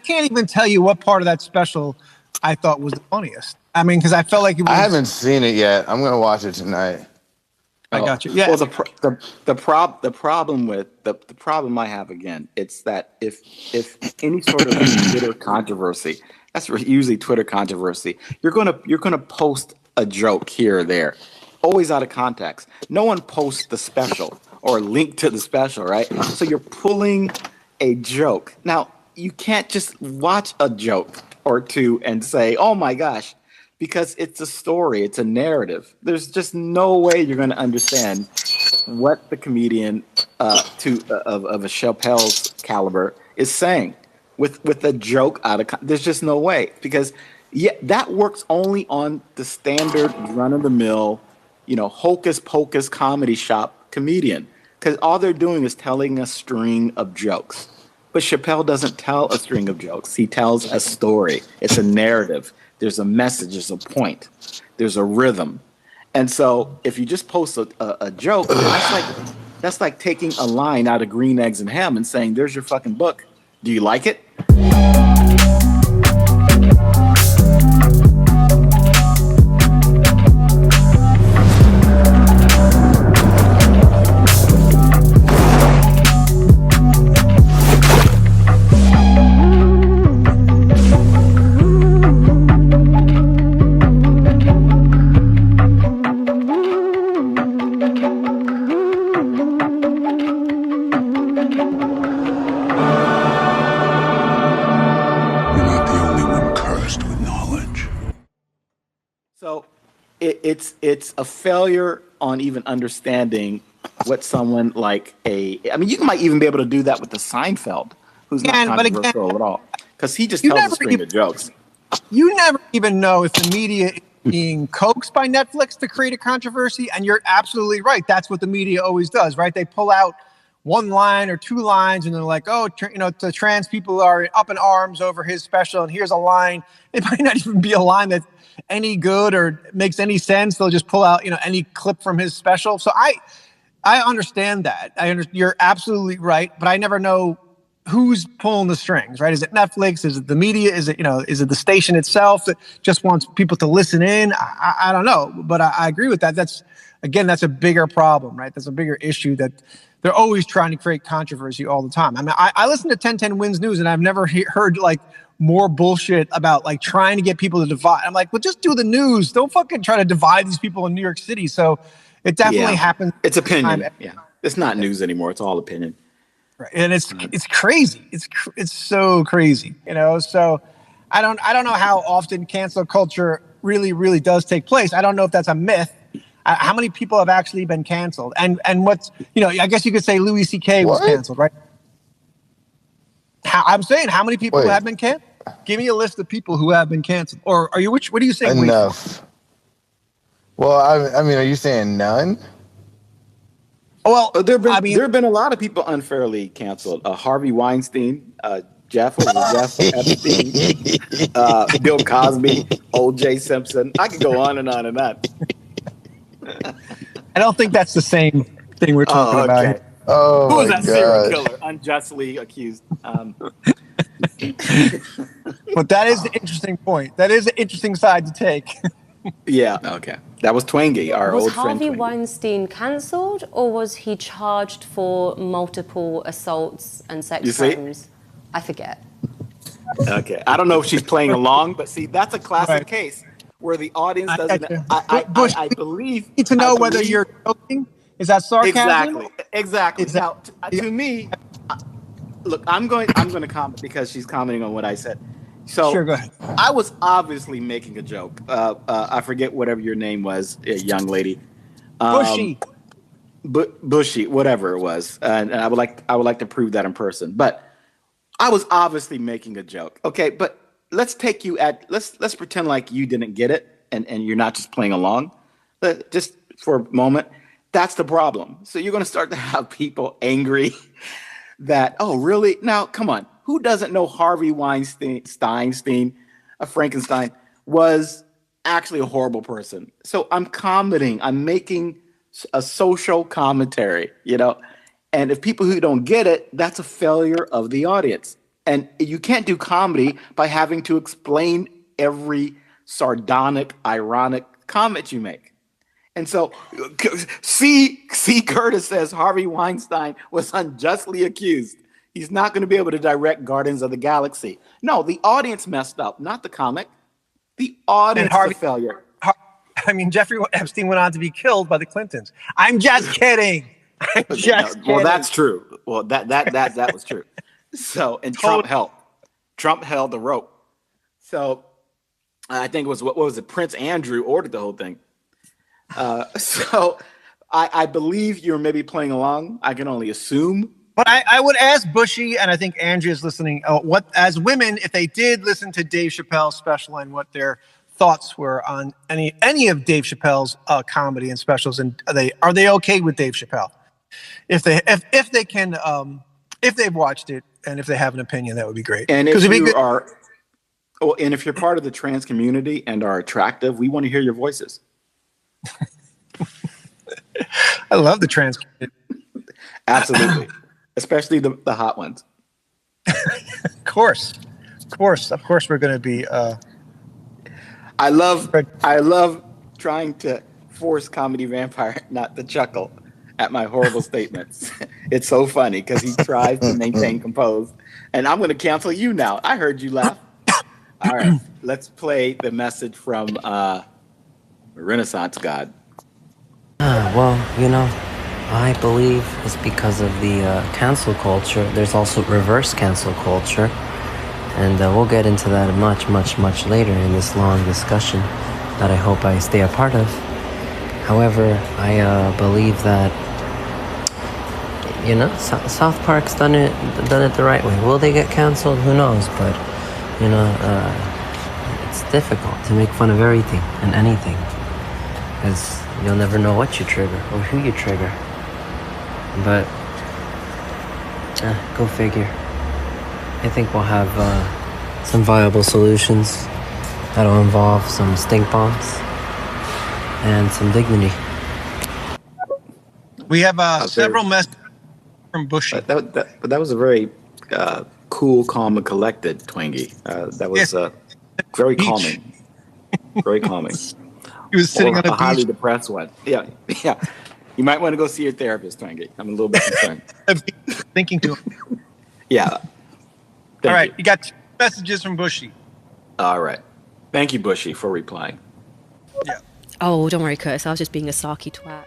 can't even tell you what part of that special I thought was the funniest. I mean, because I felt like it was. I haven't seen it yet. I'm gonna watch it tonight. I got you. Yeah. Well, the problem I have again, it's that if any sort of Twitter controversy, that's usually Twitter controversy, you're gonna post a joke here or there, always out of context. No one posts the special or a link to the special, right? So you're pulling a joke. Now you can't just watch a joke or two and say, "Oh my gosh." Because it's a story, it's a narrative. There's just no way you're going to understand what the comedian of a Chappelle's caliber is saying with a joke out of. There's just no way, because that works only on the standard run of the mill, hocus pocus comedy shop comedian, because all they're doing is telling a string of jokes. But Chappelle doesn't tell a string of jokes. He tells a story. It's a narrative. There's a message, there's a point, there's a rhythm. And so if you just post a joke, that's like taking a line out of Green Eggs and Ham and saying, "There's your fucking book. Do you like it?" So it's a failure on even understanding what someone like you might even be able to do that with the Seinfeld, who's not controversial at all, because he just tells a string of jokes. You never even know if the media is being coaxed by Netflix to create a controversy, and you're absolutely right. That's what the media always does, right? They pull out one line or two lines, and they're like, "Oh, the trans people are up in arms over his special, and here's a line." It might not even be a line that's any good or makes any sense. They'll just pull out, any clip from his special. So I understand that. You're absolutely right, but I never know who's pulling the strings, right? Is it Netflix? Is it the media? Is it the station itself that just wants people to listen in? I don't know, but I agree with that. That's a bigger problem, right? That's a bigger issue, that they're always trying to create controversy all the time. I mean, I listen to 1010 Wins News, and I've never heard more bullshit about trying to get people to divide. I'm like, well, just do the news. Don't fucking try to divide these people in New York City. So it definitely happens. It's opinion. Yeah, it's not news anymore. It's all opinion. Right. And it's crazy. It's so crazy. So I don't know how often cancel culture really, really does take place. I don't know if that's a myth. How many people have actually been canceled? And what's, I guess you could say Louis C.K. was canceled, right? I'm saying, how many people have been canceled? Give me a list of people who have been canceled. Or what are you saying? Enough. Well, I mean, are you saying none? Well, there have been a lot of people unfairly canceled. Harvey Weinstein, Jeff Epstein, Bill Cosby, O.J. Simpson. I could go on and on and on. I don't think that's the same thing we're talking about here. Oh, who was that serial killer unjustly accused? But that is the interesting point. That is an interesting side to take. Yeah. Okay. That was Twangy, our old friend. Was Harvey Weinstein cancelled, or was he charged for multiple assaults and sex crimes? I forget. Okay. I don't know if she's playing along, but see, that's a classic case where the audience doesn't. I believe. You need to know whether you're joking. Is that sarcasm? Exactly. Now, to me, look, I'm going to comment because she's commenting on what I said. So sure, go ahead. I was obviously making a joke. I forget whatever your name was, young lady. Bushy. Bushy, whatever it was, and I would like to prove that in person. But I was obviously making a joke. Okay, but let's pretend like you didn't get it and you're not just playing along. Just for a moment. That's the problem. So you're going to start to have people angry that, oh, really? Now, come on. Who doesn't know Harvey Weinstein, Frankenstein, was actually a horrible person? So I'm commenting. I'm making a social commentary, And if people who don't get it, that's a failure of the audience. And you can't do comedy by having to explain every sardonic, ironic comment you make. And so, C. Curtis says Harvey Weinstein was unjustly accused. He's not going to be able to direct Guardians of the Galaxy. No, the audience messed up, not the comic. The audience is a failure. I mean, Jeffrey Epstein went on to be killed by the Clintons. I'm just kidding. I'm just kidding. Well, that's true. Well, that was true. So, and Trump helped. Trump held the rope. So, I think it was what was it? Prince Andrew ordered the whole thing. So, I believe you're maybe playing along. I can only assume. But I would ask Bushy, and I think Andrea's listening. What as women, if they did listen to Dave Chappelle's special and what their thoughts were on any of Dave Chappelle's comedy and specials, and are they okay with Dave Chappelle? If they've watched it and if they have an opinion, that would be great. And if you're part of the trans community and are attractive, we want to hear your voices. I love the trans community. Absolutely. Especially the hot ones. Of course, we're going to be. I love trying to force Comedy Vampire not to chuckle at my horrible statements. It's so funny because he tries to maintain composed. And I'm going to cancel you now. I heard you laugh. All right, let's play the message from Renaissance God. Well, I believe it's because of the cancel culture. There's also reverse cancel culture. And we'll get into that much, much, much later in this long discussion that I hope I stay a part of. However, I believe that, South Park's done it the right way. Will they get canceled? Who knows? But, it's difficult to make fun of everything and anything. Because you'll never know what you trigger or who you trigger. But, go figure. I think we'll have some viable solutions that'll involve some stink bombs and some dignity. We have several messages from Bushy. That was a very cool, calm, and collected Twangy. That was very calming. Very calming. He was sitting on a highly beach. depressed one. Yeah. You might want to go see your therapist, Twangy. I'm a little bit concerned. Thinking to him. Yeah. All right, you got 2 messages from Bushy. All right. Thank you, Bushy, for replying. Yeah. Oh, don't worry, Curtis. I was just being a sarky twat.